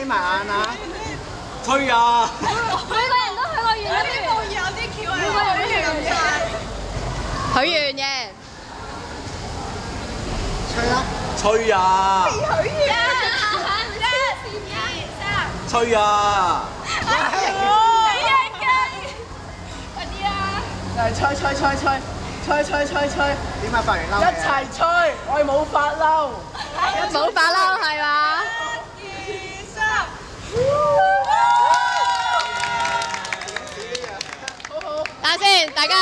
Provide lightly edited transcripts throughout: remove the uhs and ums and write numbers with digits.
埋眼啊！吹啊！每個人都許個願啦，有啲橋係每個人都許個願。許願嘅。吹啦！吹啊！許願。吹啊！嚟吹！點啊？發完嬲一齊吹，我哋冇發嬲。冇發嬲係嘛？等下先，大家。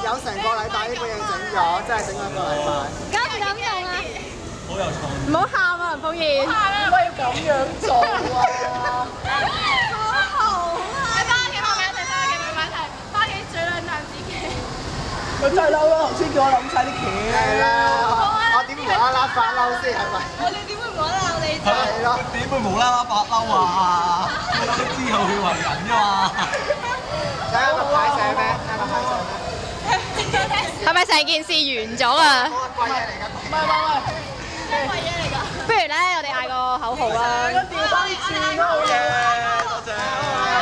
有成個禮拜呢個嘢整咗，真係整咗一個禮拜。感唔感動啊？好有創意。唔好喊啊，林鳳儀。點解要咁樣做啊？佢真係嬲啦！頭先叫我諗晒啲橋。係啦，我點無啦啦發嬲先係咪？係咯。點會無啦啦發嬲啊？之後去為人㗎嘛。睇下個牌寫咩？睇下個牌寫咩？係咪成件事完咗啊？貴嘢嚟㗎。不如咧，我哋嗌個口號啦。調翻轉都好嘢，多謝。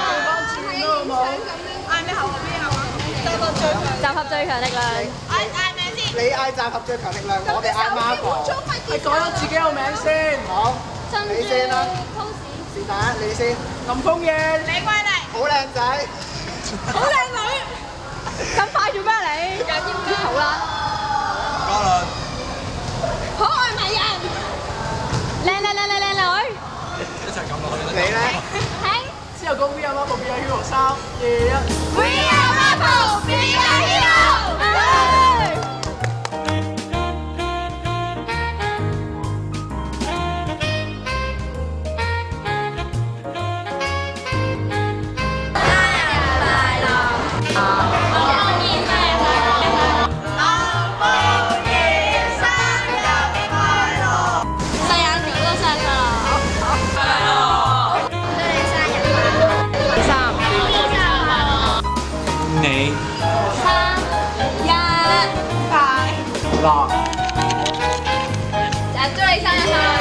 調翻轉都好冇。集合最強力量。你嗌集合最強力量，我哋嗌 Marvel。你講咗自己個名先。好，你先啦。是但，你先。林鳳儀。好靚仔。咁快做咩你？好啦。嘉倫。靚女。一齊撳落去啦。你咧？之後個 We Are Marvel Be A Hero 3、2、1。We are Marvel, be a hero！你3、1，快！嗱。祝你生日快樂！